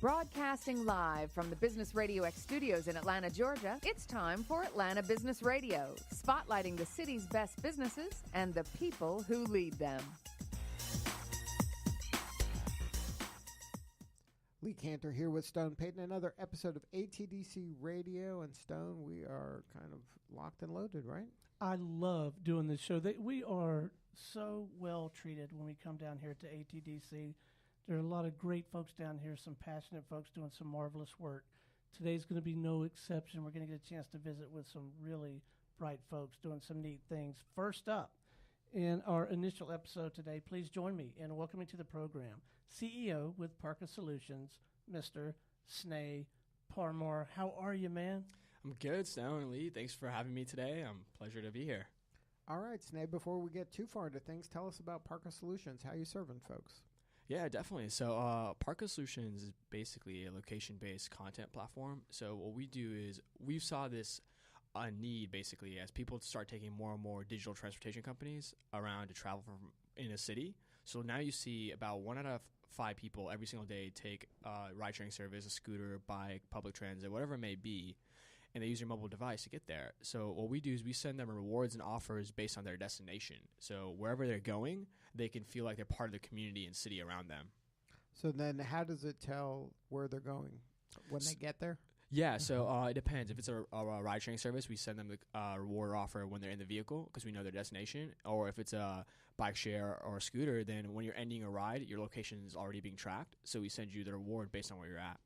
Broadcasting live from the Business Radio X studios in Atlanta, Georgia, it's time for Atlanta Business Radio, spotlighting the city's best businesses and the people who lead them. Lee Cantor here with Stone Payton, another episode of ATDC Radio. And Stone, we are kind of locked and loaded, right? I love doing this show. We are so well treated when we come down here to ATDC. There are a lot of great folks down here, some passionate folks doing some marvelous work. Today's going to be no exception. We're going to get a chance to visit with some really bright folks doing some neat things. First up, in our initial episode today, please join me in welcoming to the program CEO with Parka Solutions, Mr. Sneh Parmar. How are you, man? I'm good, Stone and Lee. Thanks for having me today. Pleasure to be here. All right, Sneh, before we get too far into things, tell us about Parka Solutions. How you serving folks? Yeah, definitely. So Parka Solutions is basically a location-based content platform. So what we do is we saw this need basically as people start taking more and more digital transportation companies around to travel from in a city. So now you see about 1 out of 5 people every single day take a ride-sharing service, a scooter, bike, public transit, whatever it may be, and they use their mobile device to get there. So what we do is we send them rewards and offers based on their destination. So wherever they're going, they can feel like they're part of the community and city around them. So then how does it tell where they're going when they get there? Yeah, so it depends. If it's a ride-sharing service, we send them the reward offer when they're in the vehicle because we know their destination. Or if it's a bike share or a scooter, then when you're ending a ride, your location is already being tracked. So we send you the reward based on where you're at.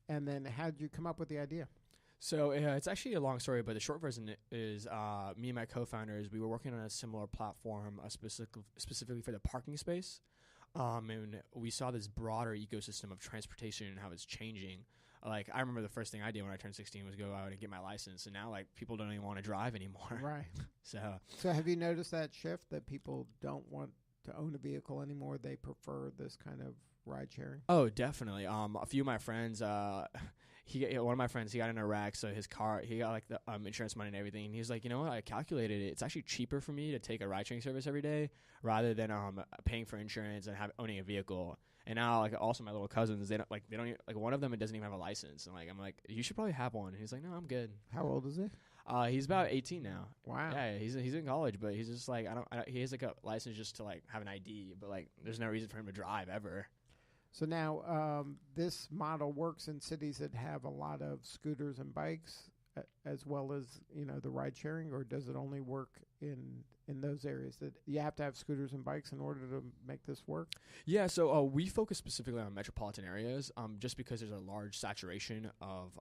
And then how did you come up with the idea? So it's actually a long story, but the short version is me and my co-founders, we were working on a similar platform specifically for the parking space. And we saw this broader ecosystem of transportation and how it's changing. Like, I remember the first thing I did when I turned 16 was go out and get my license. And now, like, people don't even want to drive anymore. Right. So have you noticed that shift that people don't want to own a vehicle anymore? They prefer this kind of ride sharing? Oh, definitely. A few of my friends, one of my friends, he got in a wreck, so his car, he got like the insurance money and everything. And he was like, you know what? I calculated it. It's actually cheaper for me to take a ride sharing service every day rather than paying for insurance and owning a vehicle. And now, like, also my little cousins, they don't even, one of them doesn't even have a license. And like, I'm like, you should probably have one. And he's like, no, I'm good. How old is he? He's about 18 now. Wow. Yeah, he's in college, but he's just like, he has like a license just to like have an ID, but like, there's no reason for him to drive ever. So now this model works in cities that have a lot of scooters and bikes as well as, the ride sharing, or does it only work in those areas that you have to have scooters and bikes in order to make this work? Yeah, so we focus specifically on metropolitan areas just because there's a large saturation of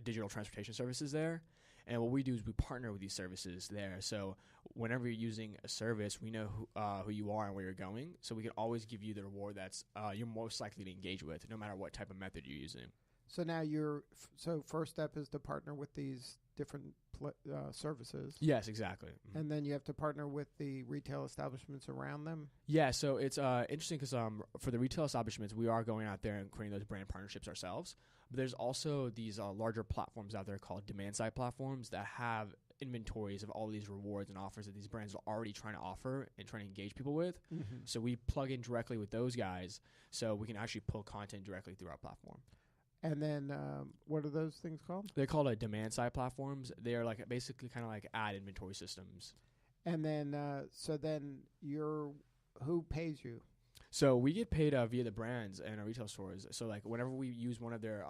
digital transportation services there. And what we do is we partner with these services there. So whenever you're using a service, we know who you are and where you're going. So we can always give you the reward that's you're most likely to engage with, no matter what type of method you're using. So now first step is to partner with these different services. Yes, exactly. Mm-hmm. And then you have to partner with the retail establishments around them. Yeah, so it's interesting because for the retail establishments, we are going out there and creating those brand partnerships ourselves. But there's also these larger platforms out there called demand-side platforms that have inventories of all these rewards and offers that these brands are already trying to offer and trying to engage people with. Mm-hmm. So we plug in directly with those guys so we can actually pull content directly through our platform. And then what are those things called? They're called demand-side platforms. They are like basically kind of like ad inventory systems. And then who pays you? So we get paid via the brands and our retail stores. So like whenever we use one of their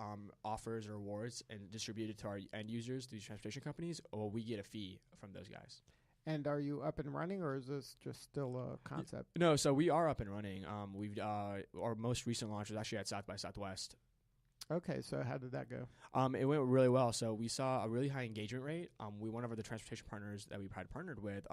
offers or rewards and distribute it to our end users, these transportation companies, we get a fee from those guys. And are you up and running, or is this just still a concept? No, so we are up and running. Our most recent launch was actually at South by Southwest. Okay, so how did that go? It went really well. So we saw a really high engagement rate. We one of the transportation partners that we had partnered with.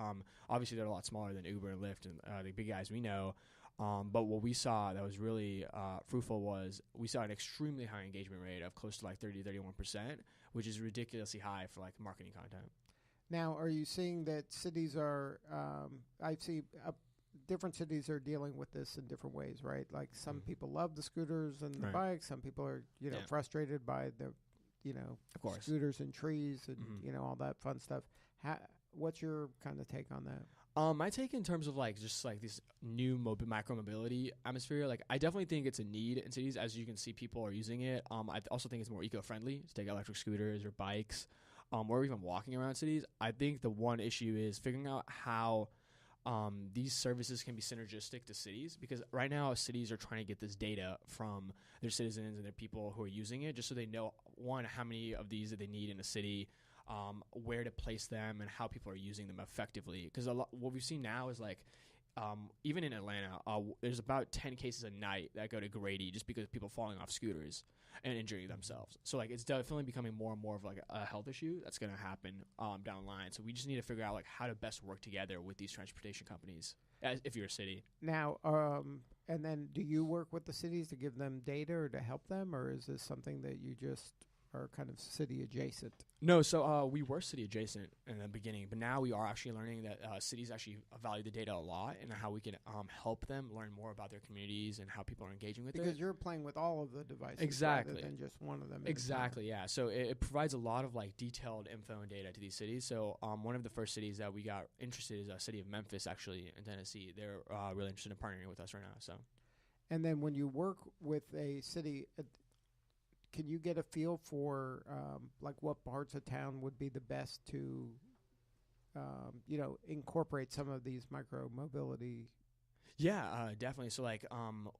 Obviously, they're a lot smaller than Uber and Lyft and the big guys we know. But what we saw that was really fruitful was we saw an extremely high engagement rate of close to like 30-31%, which is ridiculously high for like marketing content. Now, are you seeing that cities are? I see. Different cities are dealing with this in different ways, right? Like some people love the scooters and the bikes. Some people are, frustrated by the, of course, scooters and trees and, all that fun stuff. What's your kind of take on that? My take in terms of like just like this new micro mobility atmosphere, like I definitely think it's a need in cities. As you can see, people are using it. I also think it's more eco-friendly to take electric scooters or bikes, or even walking around cities. I think the one issue is figuring out how these services can be synergistic to cities, because right now cities are trying to get this data from their citizens and their people who are using it, just so they know, one, how many of these that they need in a city, where to place them, and how people are using them effectively. Because what we've seen now is like, even in Atlanta, there's about 10 cases a night that go to Grady just because of people falling off scooters and injuring themselves. So like it's definitely becoming more and more of like a health issue that's going to happen down the line. So we just need to figure out like how to best work together with these transportation companies if you're a city. Now, and then do you work with the cities to give them data or to help them, or is this something that you just are kind of city adjacent? No, so we were city adjacent in the beginning, but now we are actually learning that cities actually value the data a lot, and how we can help them learn more about their communities and how people are engaging with it. Because you're playing with all of the devices, exactly, rather than just one of them. Exactly, yeah. So it provides a lot of like detailed info and data to these cities. So one of the first cities that we got interested is a city of Memphis, actually in Tennessee. They're really interested in partnering with us right now. So, and then when you work with a city, can you get a feel for like what parts of town would be the best to, incorporate some of these micro mobility? Yeah, definitely. So like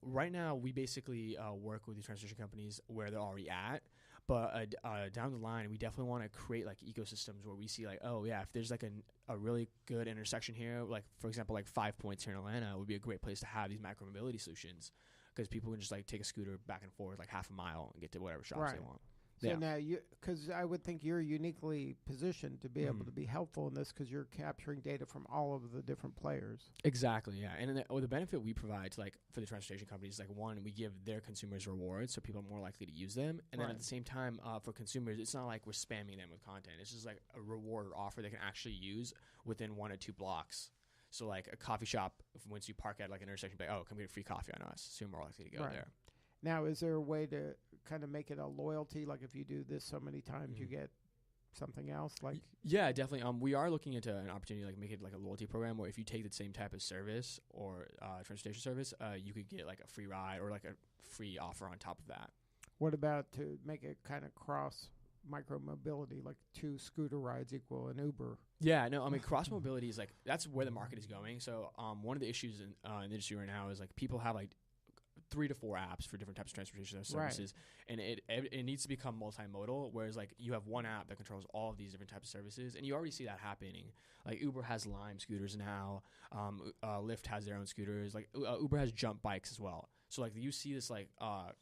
right now we basically work with these transportation companies where they're already at, but down the line we definitely want to create like ecosystems where we see like, oh yeah, if there's like a really good intersection here, like for example like 5 Points here in Atlanta would be a great place to have these micro mobility solutions. Because people can just like take a scooter back and forth like half a mile and get to whatever shops they want. So now because I would think you're uniquely positioned to be able to be helpful in this, because you're capturing data from all of the different players. Exactly, yeah. And then the benefit we provide to like for the transportation companies, like one, we give their consumers rewards, so people are more likely to use them. And then at the same time, for consumers, it's not like we're spamming them with content. It's just like a reward or offer they can actually use within 1 or 2 blocks. So like a coffee shop, once you park at like an intersection, be like, oh, come get free coffee on us. So you're more likely to go there. Now, is there a way to kind of make it a loyalty? Like if you do this so many times, you get something else? Like yeah, definitely. We are looking into an opportunity like make it like a loyalty program where if you take the same type of service or transportation service, you could get like a free ride or like a free offer on top of that. What about to make it kind of cross micro mobility, like 2 scooter rides equal an Uber? Yeah, no, I mean cross mobility is like that's where the market is going. So one of the issues in the industry right now is like people have like 3 to 4 apps for different types of transportation services, and it needs to become multimodal. Whereas like you have one app that controls all of these different types of services, and you already see that happening. Like Uber has Lime scooters now, Lyft has their own scooters. Like Uber has Jump bikes as well. So like you see this like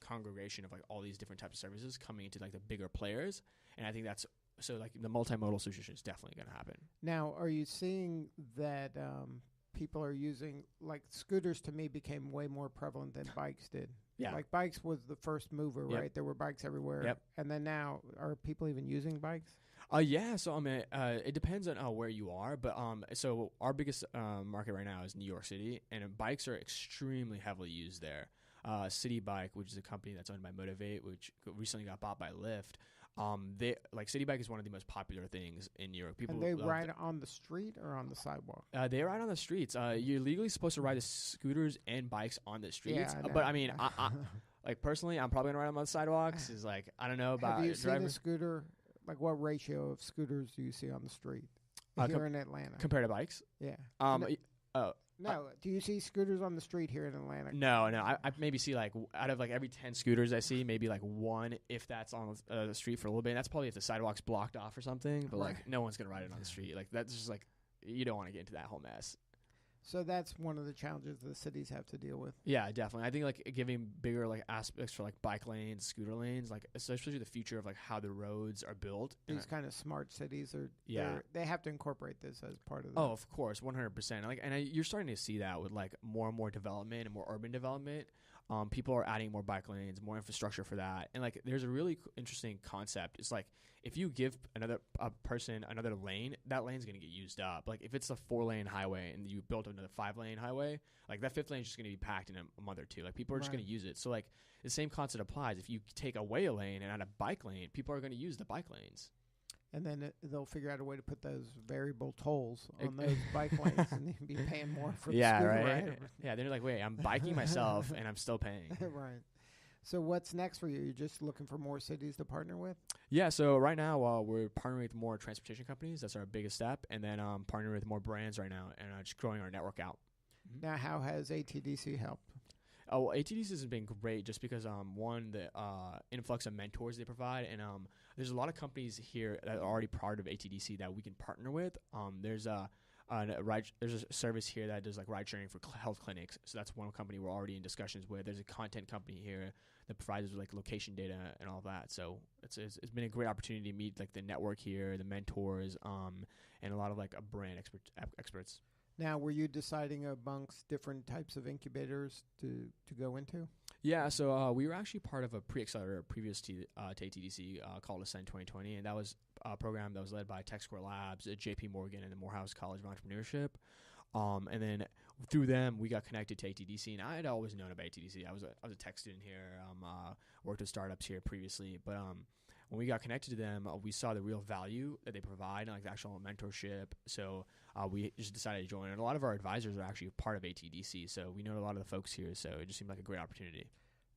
congregation of like all these different types of services coming into like the bigger players, and I think that's so like the multimodal solution is definitely going to happen. Now, are you seeing that people are using like scooters? To me, became way more prevalent than bikes did. Yeah, like bikes was the first mover, right? There were bikes everywhere, and then now are people even using bikes? Yeah, so I mean, it depends on where you are, but so our biggest market right now is New York City, and bikes are extremely heavily used there. City Bike, which is a company that's owned by Motivate, which recently got bought by Lyft. They like City Bike is one of the most popular things in New York. People and they ride on the street or on the sidewalk. They ride on the streets. You're legally supposed to ride the scooters and bikes on the streets. Yeah, but I mean, I like personally, I'm probably gonna ride on the sidewalks. Is like I don't know about. Have you seen a scooter? Like what ratio of scooters do you see on the street here in Atlanta compared to bikes? Yeah. No, do you see scooters on the street here in Atlanta? No. I maybe see like out of like every 10 scooters I see, maybe like 1 if that's on the street for a little bit. And that's probably if the sidewalk's blocked off or something. But like no one's gonna ride it on the street. Like that's just like you don't want to get into that whole mess. So that's one of the challenges the cities have to deal with. Yeah, definitely. I think like giving bigger like aspects for like bike lanes, scooter lanes, like especially the future of like how the roads are built. These kind of smart cities are. They have to incorporate this as part of. Oh, of course, 100%. Like, and you're starting to see that with like more and more development and more urban development. People are adding more bike lanes, more infrastructure for that, and like there's a really interesting concept. It's like if you give another person another lane, that lane's gonna get used up. Like if it's a 4-lane highway and you built another 5-lane highway, like that 5th lane is just gonna be packed in a month or two. Like people are just gonna use it. So like the same concept applies. If you take away a lane and add a bike lane, people are gonna use the bike lanes. And then they'll figure out a way to put those variable tolls on those bike lanes, and you'd be paying more for the scooter ride. Yeah, they're like, wait, I'm biking myself, and I'm still paying. Right. So what's next for you? You're just looking for more cities to partner with? Yeah, so right now we're partnering with more transportation companies. That's our biggest step. And then partnering with more brands right now and just growing our network out. Now, how has ATDC helped? Oh, well, ATDC has been great just because, one, the influx of mentors they provide. And there's a lot of companies here that are already part of ATDC that we can partner with. There's a service here that does like ride sharing for health clinics. So that's one company we're already in discussions with. There's a content company here that provides us with like location data and all that. So it's been a great opportunity to meet like the network here, the mentors, and a lot of like brand experts. Now, were you deciding amongst different types of incubators to go into? Yeah, so we were actually part of a pre-accelerator previous to ATDC called Ascend 2020, and that was a program that was led by TechScore Labs, JP Morgan, and the Morehouse College of Entrepreneurship. And then through them, we got connected to ATDC, and I had always known about ATDC. I was a tech student here, worked with startups here previously, but when we got connected to them, we saw the real value that they provide and like the actual mentorship. So we just decided to join. And a lot of our advisors are actually part of ATDC, so we know a lot of the folks here. So it just seemed like a great opportunity.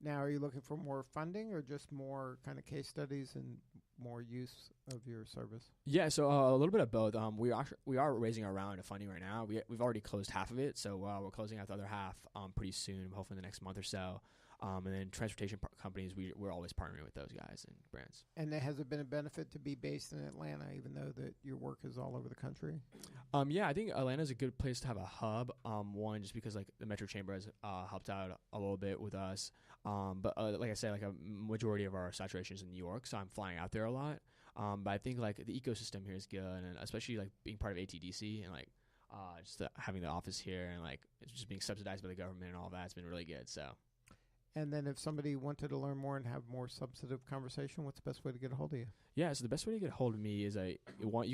Now, are you looking for more funding or just more kind of case studies and more use of your service? Yeah, so a little bit of both. We are raising our round of funding right now. We've already closed half of it, so we're closing out the other half pretty soon, hopefully in the next month or so. And then transportation companies, we're always partnering with those guys and brands. And has it been a benefit to be based in Atlanta, even though that your work is all over the country? Yeah, I think Atlanta is a good place to have a hub. One, just because like the Metro Chamber has helped out a little bit with us. But like I said, like a majority of our saturation is in New York, so I'm flying out there a lot. But I think like the ecosystem here is good, and especially like being part of ATDC and like just having the office here and like it's just being subsidized by the government and all that, it's been really good. So. And then if somebody wanted to learn more and have more substantive conversation, what's the best way to get a hold of you? Yeah, so the best way to get a hold of me is you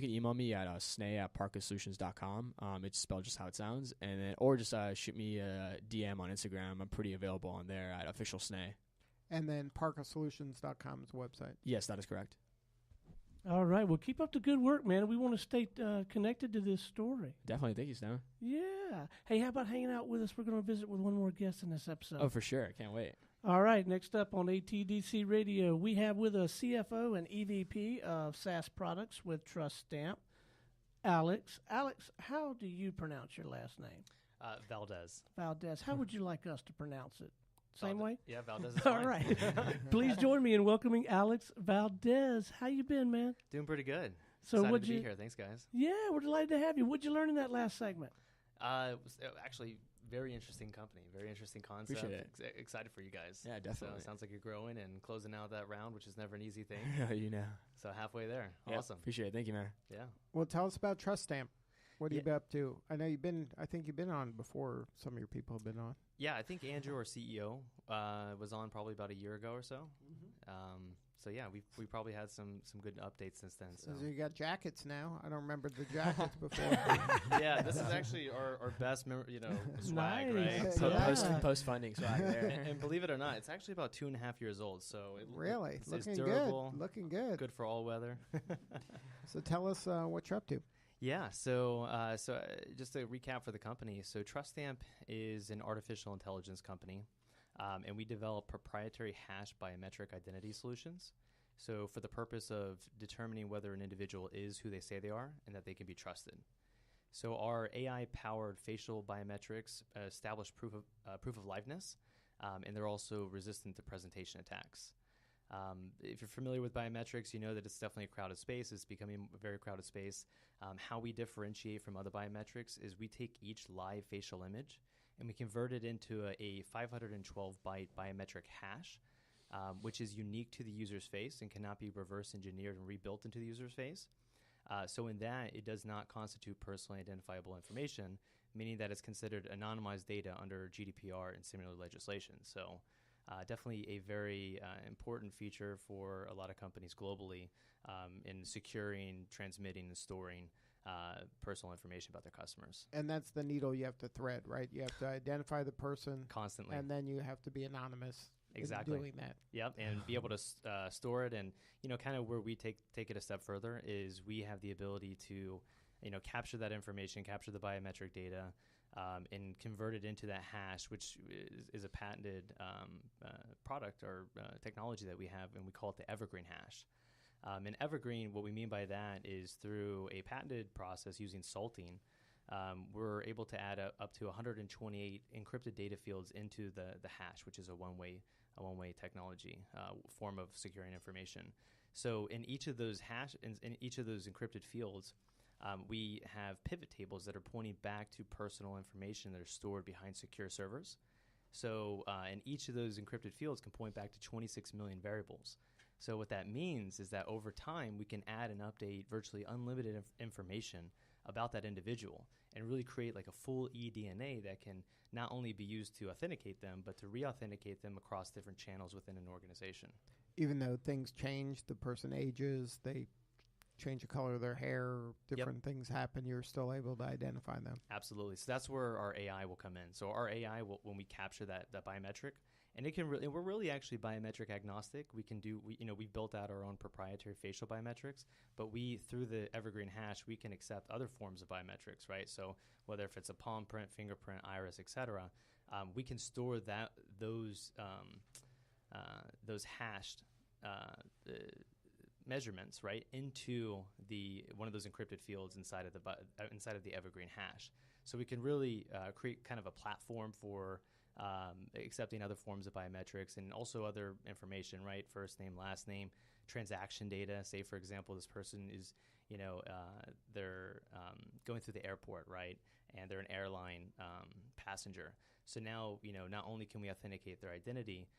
can email me at snay@parkasolutions.com. It's spelled just how it sounds. And then, or just shoot me a DM on Instagram. I'm pretty available on there at official snay. And then parkasolutions.com is the website. Yes, that is correct. All right. Well, keep up the good work, man. We want to stay connected to this story. Definitely. Thank you, Stone. Yeah. Hey, how about hanging out with us? We're going to visit with one more guest in this episode. Oh, for sure. Can't wait. All right. Next up on ATDC Radio, we have with us CFO and EVP of SaaS Products with Trust Stamp, Alex. Alex, how do you pronounce your last name? Valdez. Valdez. How would you like us to pronounce it? Same way? Yeah, Valdez is fine. All right. Please join me in welcoming Alex Valdez. How you been, man? Doing pretty good. So excited to be here. Thanks, guys. Yeah, we're delighted to have you. What'd you learn in that last segment? It was actually very interesting company, very interesting concept. Appreciate it. Excited for you guys. Yeah, definitely. So it sounds like you're growing and closing out that round, which is never an easy thing. You know. So halfway there. Yep. Awesome. Appreciate it. Thank you, man. Yeah. Well, tell us about Trust Stamp. What have you been up to? I think you've been on before. Some of your people have been on. Yeah, I think Andrew, our CEO, was on probably about a year ago or so. Mm-hmm. So yeah, we probably had some good updates since then. So you got jackets now. I don't remember the jackets before. Yeah, this is actually our best swag, Nice. right? Post funding swag there. And believe it or not, it's actually about 2.5 years old. So really it's looking durable, good. Looking good. Good for all weather. So tell us what you're up to. Yeah, so just to recap for the company, so TrustStamp is an artificial intelligence company, and we develop proprietary hash biometric identity solutions. So for the purpose of determining whether an individual is who they say they are and that they can be trusted. So our AI-powered facial biometrics establish proof of liveness, and they're also resistant to presentation attacks. If you're familiar with biometrics, you know that it's definitely a crowded space. It's becoming a very crowded space. How we differentiate from other biometrics is we take each live facial image and we convert it into a 512-byte biometric hash, which is unique to the user's face and cannot be reverse engineered and rebuilt into the user's face. So in that, it does not constitute personally identifiable information, meaning that it's considered anonymized data under GDPR and similar legislation. So definitely a very important feature for a lot of companies globally in securing, transmitting, and storing personal information about their customers. And that's the needle you have to thread, right? You have to identify the person constantly, and then you have to be anonymous Exactly. in doing that. Yep, and be able to store it. And kind of where we take it a step further is we have the ability to capture that information, capture the biometric data, and convert it into that hash, which is a patented product or technology that we have, and we call it the evergreen hash. And evergreen, what we mean by that is through a patented process using salting, we're able to add up to 128 encrypted data fields into the hash, which is a one-way technology form of securing information. So in each of those in each of those encrypted fields, we have pivot tables that are pointing back to personal information that are stored behind secure servers. So and each of those encrypted fields can point back to 26 million variables. So what that means is that over time, we can add and update virtually unlimited information about that individual and really create like a full eDNA that can not only be used to authenticate them, but to re-authenticate them across different channels within an organization. Even though things change, the person ages, they change the color of their hair, different things happen, you're still able to identify them. Absolutely. So that's where our AI will come in. So our AI will, when we capture that biometric, and it can really, we're really actually biometric agnostic. We can do, we built out our own proprietary facial biometrics, but through the evergreen hash, we can accept other forms of biometrics, right? So whether if it's a palm print, fingerprint, iris, etc., we can store those hashed measurements, right, into one of those encrypted fields inside of the evergreen hash. So we can really create kind of a platform for accepting other forms of biometrics and also other information, right? First name, last name, transaction data. Say, for example, this person is, they're going through the airport, right? And they're an airline passenger. So now, not only can we authenticate their identity,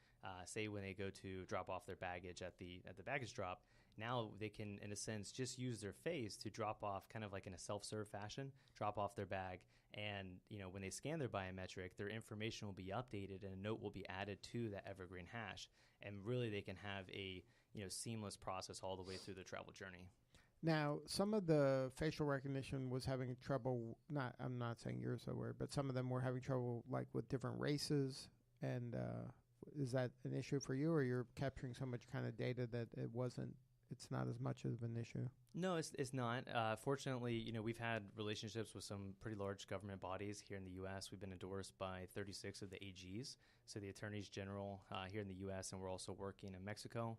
say when they go to drop off their baggage at the baggage drop, now they can, in a sense, just use their face to drop off kind of like in a self-serve fashion, drop off their bag. And, when they scan their biometric, their information will be updated and a note will be added to that evergreen hash. And really they can have a, seamless process all the way through the travel journey. Now, some of the facial recognition was having trouble, I'm not saying you're so weird, but some of them were having trouble like with different races. And is that an issue for you, or you're capturing so much kind of data that it's not as much of an issue? No, it's not. Fortunately, we've had relationships with some pretty large government bodies here in the U.S. We've been endorsed by 36 of the AGs, so the attorneys general here in the U.S., and we're also working in Mexico.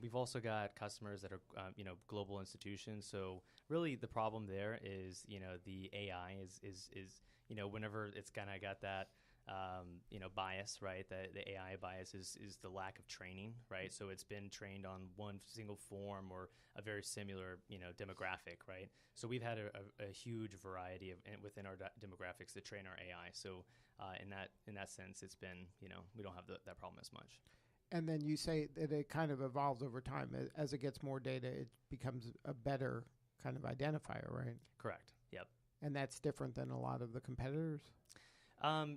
We've also got customers that are, global institutions. So really the problem there is, the AI is whenever it's kind of got that, bias, right? The AI bias is the lack of training, right? So it's been trained on one single form or a very similar, demographic, right? So we've had a huge variety within our demographics to train our AI. So in that sense, it's been, we don't have that problem as much. And then you say that it kind of evolves over time. As it gets more data, it becomes a better kind of identifier, right? Correct. Yep. And that's different than a lot of the competitors?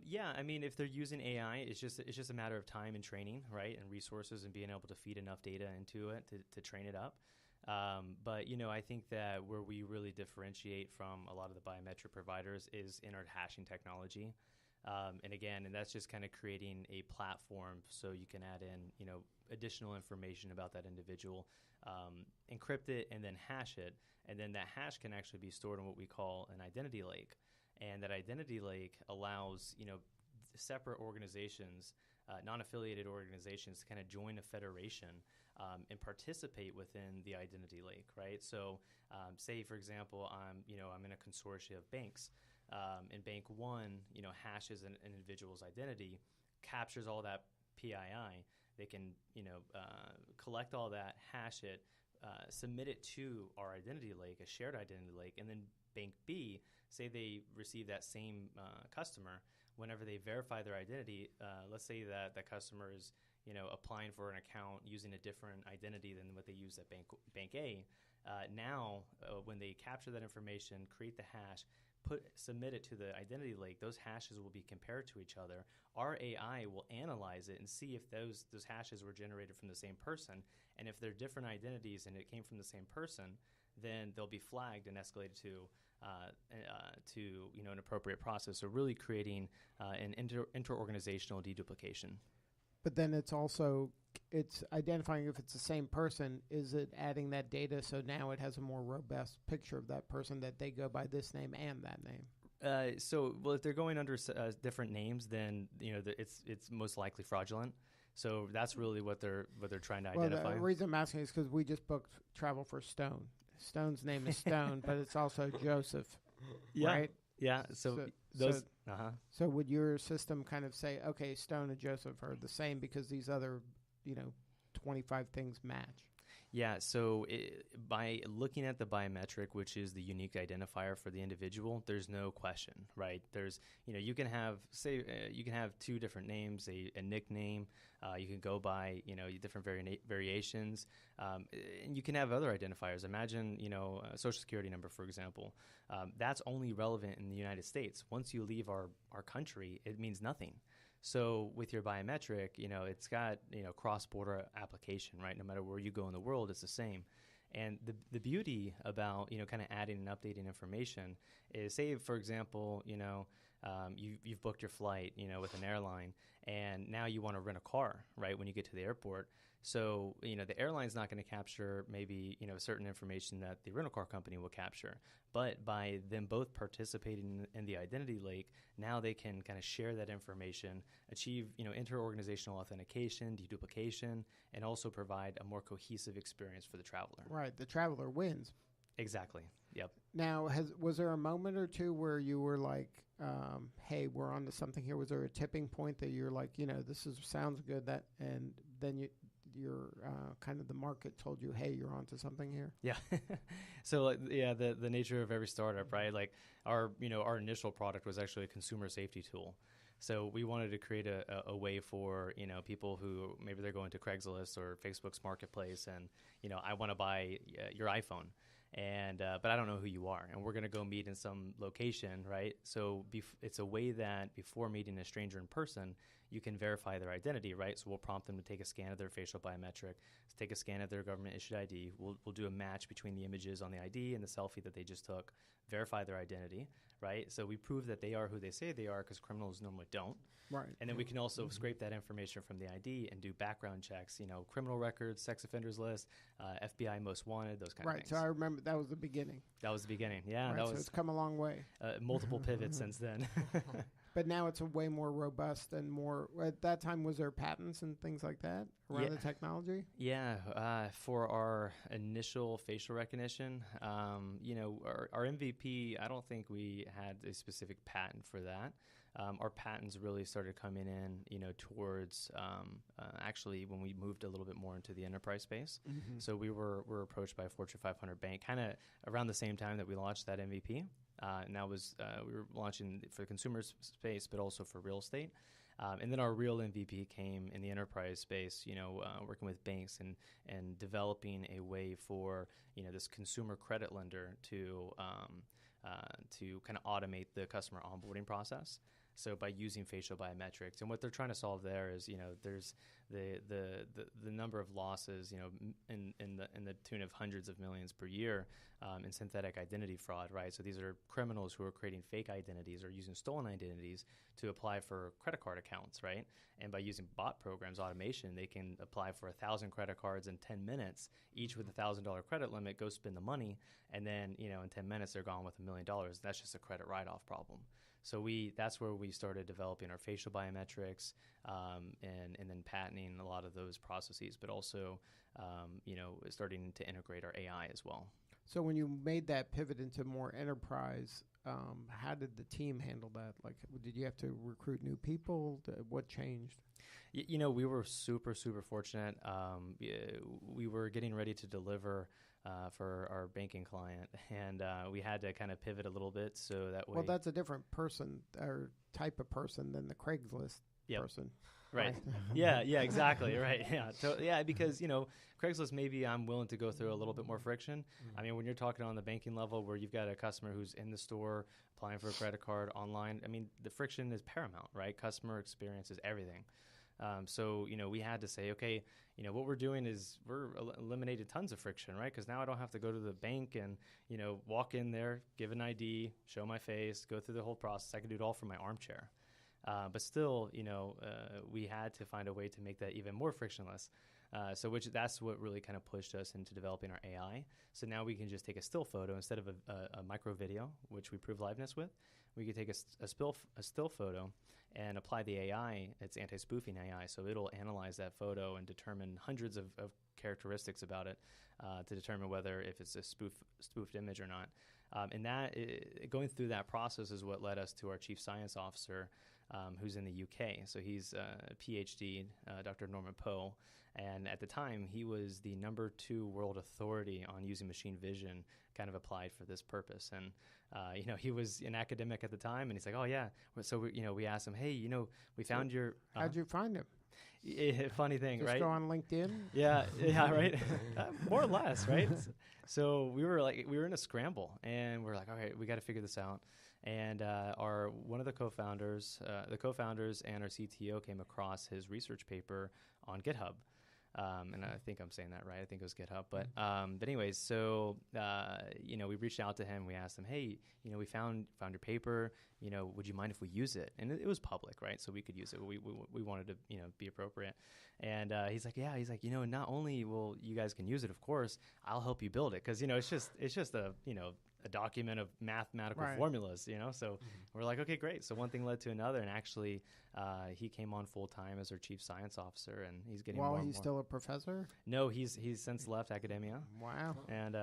Yeah, I mean, if they're using AI, it's just a matter of time and training, right, and resources and being able to feed enough data into it to train it up. But, I think that where we really differentiate from a lot of the biometric providers is in our hashing technology. And that's just kind of creating a platform so you can add in, additional information about that individual, encrypt it, and then hash it. And then that hash can actually be stored in what we call an identity lake. And that identity lake allows, separate organizations, non-affiliated organizations to kind of join a federation and participate within the identity lake, right? So say, for example, I'm in a consortium of banks. And Bank One, hashes an individual's identity, captures all that PII. They can, collect all that, hash it, submit it to our identity lake, a shared identity lake, and then Bank B, say they receive that same customer, whenever they verify their identity, let's say that the customer is, applying for an account using a different identity than what they use at Bank A. Now, when they capture that information, create the hash, submit it to the identity lake, those hashes will be compared to each other. Our AI will analyze it and see if those hashes were generated from the same person. And if they're different identities and it came from the same person, then they'll be flagged and escalated to an appropriate process. So really creating an interorganizational deduplication. But then it's also it's identifying if it's the same person. Is it adding that data so now it has a more robust picture of that person that they go by this name and that name? Well, if they're going under different names, then it's most likely fraudulent. So that's really what they're trying to identify. The reason I'm asking is because we just booked travel for Stone. Stone's name is Stone, but it's also Joseph, right? Yeah. So would your system kind of say, okay, Stone and Joseph are the same because these other, 25 things match? Yeah, so by looking at the biometric, which is the unique identifier for the individual, there's no question, right? There's, you can have, you can have two different names, a nickname, you can go by, different variations, and you can have other identifiers. Imagine, a social security number, for example. That's only relevant in the United States. Once you leave our country, it means nothing. So with your biometric, it's got, cross-border application, right? No matter where you go in the world, it's the same. And the beauty about, kind of adding and updating information is, say, for example, you've booked your flight, with an airline, and now you want to rent a car, right, when you get to the airport. So, the airline's not going to capture maybe, certain information that the rental car company will capture. But by them both participating in the identity lake, now they can kind of share that information, achieve, inter-organizational authentication, deduplication, and also provide a more cohesive experience for the traveler. Right. The traveler wins. Exactly. Yep. Now, was there a moment or two where you were like, hey, we're on to something here? Was there a tipping point that you're like, this sounds good, and then your kind of the market told you, hey, you're onto something here? Yeah. So the nature of every startup, right? Like our initial product was actually a consumer safety tool. So we wanted to create a way for, people who maybe they're going to Craigslist or Facebook's marketplace and, I want to buy your iPhone. And but I don't know who you are, and we're going to go meet in some location, right? So it's a way that before meeting a stranger in person, you can verify their identity, right? So we'll prompt them to take a scan of their facial biometric, take a scan of their government-issued ID. We'll do a match between the images on the ID and the selfie that they just took, verify their identity, right? So we prove that they are who they say they are because criminals normally don't. Right. And then we can also scrape that information from the ID and do background checks, criminal records, sex offenders list, FBI most wanted, those kind of things. Right. So I remember that was the beginning. That was the beginning. Yeah. Right, so it's come a long way. Multiple pivots since then. But now it's a way more robust and more. At that time, was there patents and things like that around the technology? Yeah. For our initial facial recognition, our MVP, I don't think we had a specific patent for that. Our patents really started coming in, towards actually when we moved a little bit more into the enterprise space. Mm-hmm. So we were approached by a Fortune 500 bank kind of around the same time that we launched that MVP. And that was we were launching for the consumer space, but also for real estate. And then our real MVP came in the enterprise space, working with banks and developing a way for this consumer credit lender to kind of automate the customer onboarding process. So by using facial biometrics, and what they're trying to solve there is, there's the number of losses, in the tune of hundreds of millions per year in synthetic identity fraud, right? So these are criminals who are creating fake identities or using stolen identities to apply for credit card accounts, right? And by using bot programs, automation, they can apply for 1,000 credit cards in 10 minutes, each with $1,000 credit limit, go spend the money, and then, in 10 minutes they're gone with $1 million. That's just a credit write-off problem. So that's where we started developing our facial biometrics, and then patenting a lot of those processes, but also, starting to integrate our AI as well. So when you made that pivot into more enterprise, how did the team handle that? Like, did you have to recruit new people? What changed? We were super, super fortunate. We were getting ready to deliver for our banking client, and we had to kind of pivot a little bit so that way. Well, that's a different person or type of person than the Craigslist person. Right. Yeah, exactly. Right. Yeah. So, because, Craigslist, maybe I'm willing to go through a little bit more friction. Mm-hmm. I mean, when you're talking on the banking level where you've got a customer who's in the store applying for a credit card online, I mean, the friction is paramount, right? Customer experience is everything. So, we had to say, okay, what we're doing is we're eliminating tons of friction, right? Because now I don't have to go to the bank and, walk in there, give an ID, show my face, go through the whole process. I can do it all from my armchair. But still, we had to find a way to make that even more frictionless. That's what really kind of pushed us into developing our AI. So now we can just take a still photo instead of a micro video, which we prove liveness with. We could take a still photo and apply the AI. It's anti-spoofing AI, so it'll analyze that photo and determine hundreds of characteristics about it to determine whether if it's a spoofed image or not. Going through that process is what led us to our chief science officer, who's in the UK. So he's a PhD, Dr. Norman Poe. And at the time, he was the number 2 world authority on using machine vision kind of applied for this purpose. And, he was an academic at the time, and he's like, oh, yeah. So, we asked him, hey, we found your... How'd you find him? Funny thing, Just right? go on LinkedIn? Yeah, right? More or less, right? So we were in a scramble, and we're like, all right, we got to figure this out. And one of the co-founders and our CTO came across his research paper on GitHub. And I think I'm saying that right. I think it was GitHub. But anyways, so, we reached out to him. We asked him, hey, we found your paper. Would you mind if we use it? And it was public, right? So we could use it. We wanted to, be appropriate. And he's like, yeah. He's like, not only will you guys can use it, of course, I'll help you build it. Because, it's just a document of mathematical formulas, So we're like, okay, great. So one thing led to another, and actually, he came on full time as our chief science officer, and he's getting more and more. He's still a professor? No, he's since left academia. Wow. And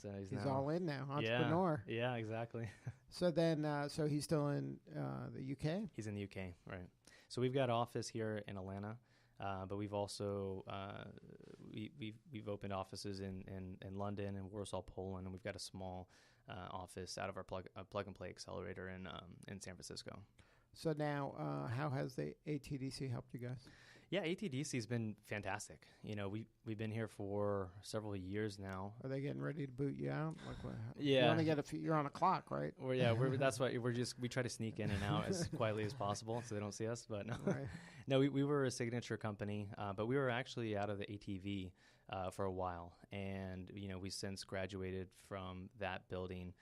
so he's now, all in now, entrepreneur. Yeah, exactly. So then, so he's still in the UK? He's in the UK, right? So we've got office here in Atlanta. But we've also we've opened offices in London and Warsaw, Poland, and we've got a small office out of our plug and play accelerator in San Francisco. So now, how has the ATDC helped you guys? Yeah, ATDC has been fantastic. We've been here for several years now. Are they getting ready to boot you out? Yeah, you only get you're on a clock, right? That's why we try to sneak in and out as quietly as possible so they don't see us. But no, right. No, we were a signature company, but we were actually out of the ATV for a while, and we since graduated from that building.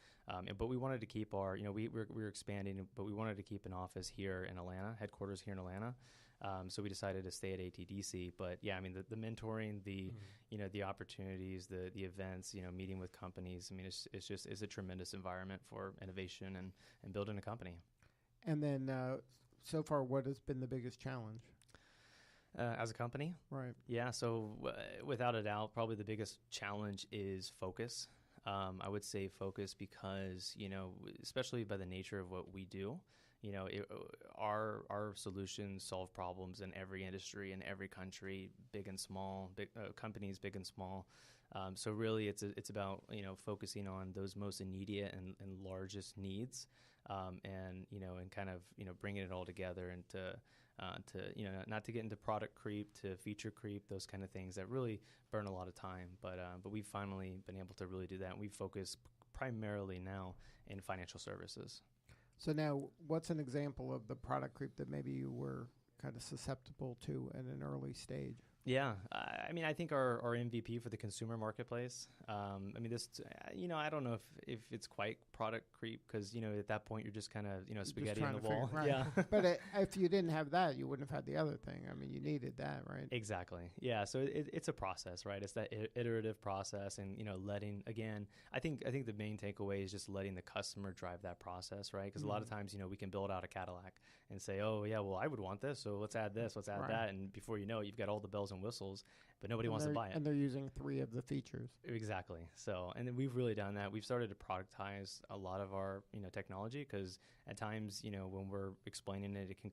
But we wanted to keep our, we were expanding, but we wanted to keep an office here in Atlanta, headquarters here in Atlanta. So we decided to stay at ATDC. But yeah, I mean, the mentoring, the opportunities, the events, meeting with companies. I mean, it's a tremendous environment for innovation and building a company. And then so far, what has been the biggest challenge? As a company? Right. Yeah, so without a doubt, probably the biggest challenge is focus. I would say focus because, especially by the nature of what we do, our solutions solve problems in every industry, in every country, big and small, companies big and small. So really it's about, focusing on those most immediate and largest needs, and kind of, bringing it all together and to not to get into product creep, to feature creep, those kind of things that really burn a lot of time. But we've finally been able to really do that. And we focus primarily now in financial services. So now, what's an example of the product creep that maybe you were kind of susceptible to at an early stage? Yeah, I mean, I think our MVP for the consumer marketplace. I mean, this, I don't know if it's quite product creep because at that point you're just kind of spaghetti on the wall. Right. Yeah, but if you didn't have that, you wouldn't have had the other thing. I mean, you needed that, right? Exactly. Yeah. So it's a process, right? It's that iterative process, and letting again. I think the main takeaway is just letting the customer drive that process, right? Because a lot of times we can build out a Cadillac and say, oh yeah, well I would want this, so let's add this, let's add that, and before you know it, you've got all the bells and whistles, but nobody wants to buy it. And they're using 3 of the features. Exactly. So, and then we've really done that. We've started to productize a lot of our, technology, because at times, when we're explaining it, it can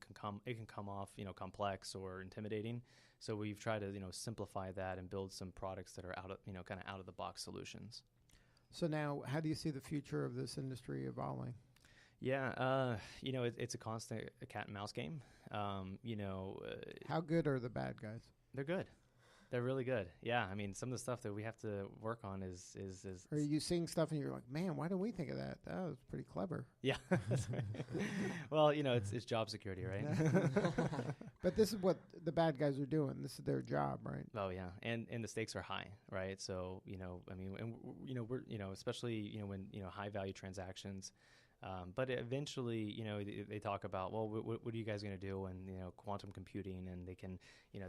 come off, complex or intimidating. So we've tried to, simplify that and build some products that are kind of out of the box solutions. So now, how do you see the future of this industry evolving? Yeah, it's a constant cat and mouse game. How good are the bad guys? They're good. They're really good. Yeah, I mean, some of the stuff that we have to work on is. Are you seeing stuff and you're like, man, why didn't we think of that? That was pretty clever. Yeah, that's right. Well, it's job security, right? But this is what the bad guys are doing. This is their job, right? Oh yeah, and the stakes are high, right? So I mean, and we're especially when high value transactions. But eventually, they talk about, well, what are you guys going to do when, quantum computing, and they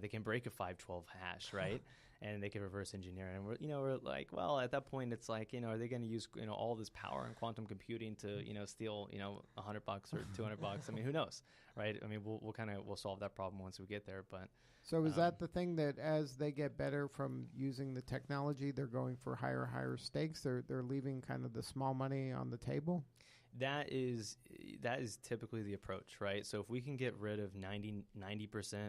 can break a 512 hash, right? And they can reverse engineer. And we're like, well, at that point, it's like, are they going to use, all this power in quantum computing to, steal, $100 or $200? I mean, who knows, right? I mean, we'll solve that problem once we get there. But so is that the thing, that as they get better from using the technology, they're going for higher stakes? They're leaving kind of the small money on the table? That is typically the approach, right? So if we can get rid of 90%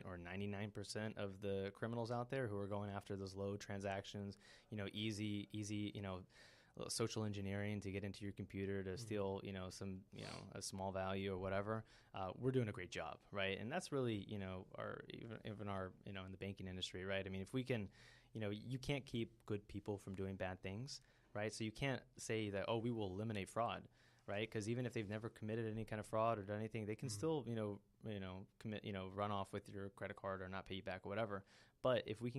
or 99% of the criminals out there who are going after those low transactions, easy, social engineering to get into your computer to steal, some, a small value or whatever, we're doing a great job, right? And that's really, our even our, in the banking industry, right? I mean, if we can, you can't keep good people from doing bad things, right? So you can't say that, oh, we will eliminate fraud, right? Because even if they've never committed any kind of fraud or done anything, they can still, commit, run off with your credit card or not pay you back or whatever. But if we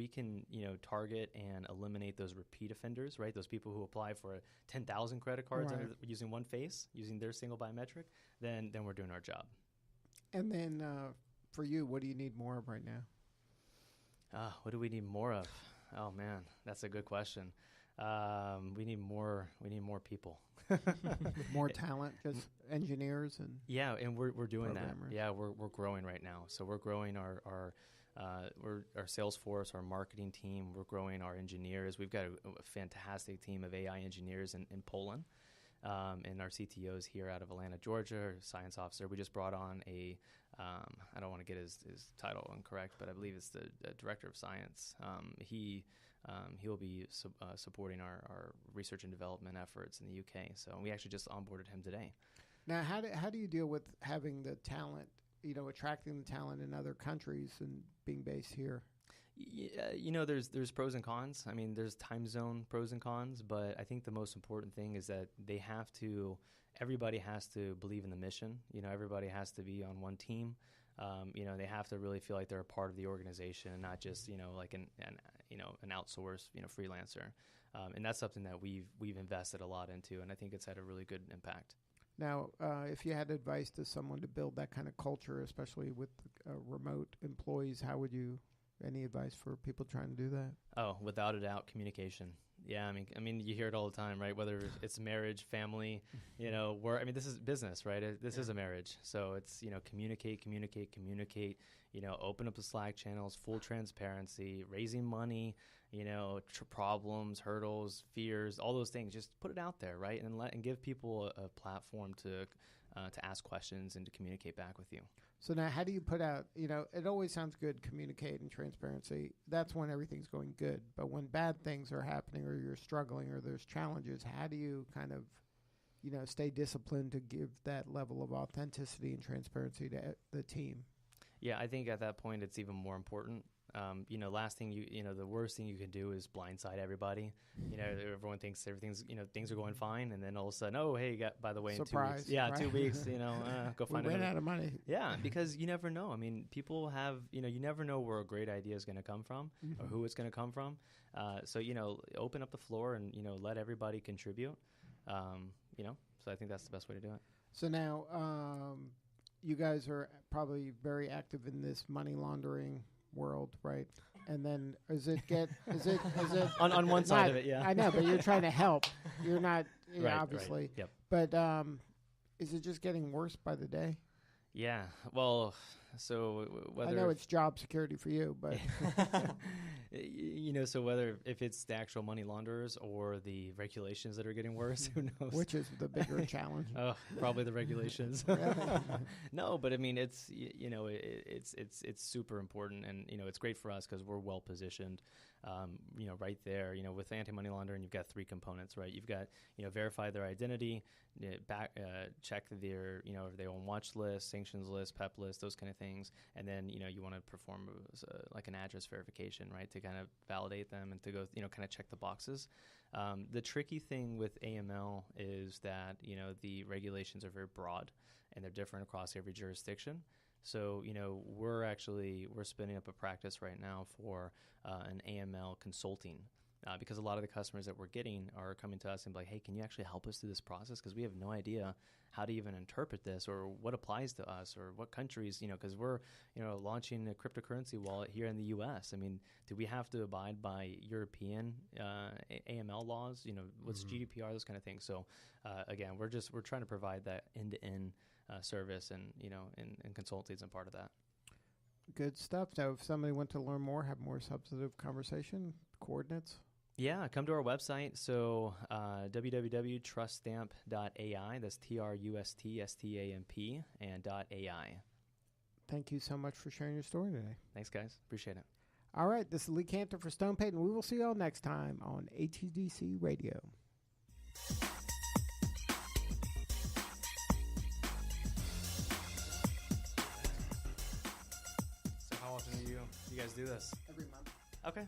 can target and eliminate those repeat offenders, right? Those people who apply for 10,000 credit cards using one face, using their single biometric, then we're doing our job. And then for you, what do you need more of right now? What do we need more of? Oh man, that's a good question. We need more people. More talent, just engineers and and we're doing that. Yeah, we're growing right now. So we're growing our sales force, our marketing team. We're growing our engineers. We've got a fantastic team of AI engineers in Poland, and our CTO is here out of Atlanta, Georgia. Our science officer. We just brought on I don't want to get his title incorrect, but I believe it's the director of science. He'll be supporting our research and development efforts in the UK. So we actually just onboarded him today. Now, how do you deal with having the talent, attracting the talent in other countries and being based here? There's pros and cons. I mean, there's time zone pros and cons, but I think the most important thing is that everybody has to believe in the mission. Everybody has to be on one team. They have to really feel like they're a part of the organization and not just, like an outsourced, freelancer. And that's something that we've invested a lot into, and I think it's had a really good impact. Now, if you had advice to someone to build that kind of culture, especially with remote employees, any advice for people trying to do that? Oh, without a doubt, communication. Yeah, I mean, you hear it all the time, right? Whether it's marriage, family, work. I mean, this is business, right? This is a marriage, so it's communicate. Open up the Slack channels, full transparency, raising money, problems, hurdles, fears, all those things. Just put it out there, right? And give people a platform to ask questions and to communicate back with you. So now, how do you put out, it always sounds good, communicate and transparency. That's when everything's going good. But when bad things are happening or you're struggling or there's challenges, how do you kind of, stay disciplined to give that level of authenticity and transparency to the team? Yeah, I think at that point it's even more important. Last thing the worst thing you can do is blindside everybody. Everyone thinks things are going fine, and then all of a sudden, oh, hey, by the way, surprise, in 2 weeks, right? 2 weeks, go find. We ran out of money. Yeah, because you never know. I mean, people have, you never know where a great idea is going to come from or who it's going to come from. So open up the floor and let everybody contribute. So I think that's the best way to do it. So now, you guys are probably very active in this money laundering world, right? And then is it on one side of it? Yeah, I know, but you're trying to help. You're not, right, obviously. Right. Yep. But is it just getting worse by the day? Yeah. Well, so whether I know it's job security for you, but so whether if it's the actual money launderers or the regulations that are getting worse, who knows? Which is the bigger challenge? Oh, probably the regulations. No, but I mean it's it's super important, and it's great for us because we're well positioned. Right there, with anti-money laundering, you've got three components, right? You've got, verify their identity, check their, if they're on watch list, sanctions list, PEP list, those kind of things. And then, you want to perform like an address verification, right? To kind of validate them and to go, kind of check the boxes. The tricky thing with AML is that, the regulations are very broad and they're different across every jurisdiction. So, we're spinning up a practice right now for an AML consulting. because a lot of the customers that we're getting are coming to us and be like, hey, can you actually help us through this process? Because we have no idea how to even interpret this or what applies to us or what countries, because we're, launching a cryptocurrency wallet here in the U.S. I mean, do we have to abide by European AML laws? What's GDPR, those kind of things. So again, we're trying to provide that end-to-end service and, and consultancy isn't part of that. Good stuff. So if somebody wants to learn more, have more substantive conversation, coordinates? Yeah, come to our website. So www.truststamp.ai. That's TRUSTSTAMP and .ai. Thank you so much for sharing your story today. Thanks, guys. Appreciate it. All right, this is Lee Cantor for Stone Payton. We will see you all next time on ATDC Radio. So how often do you guys do this? Every month. Okay.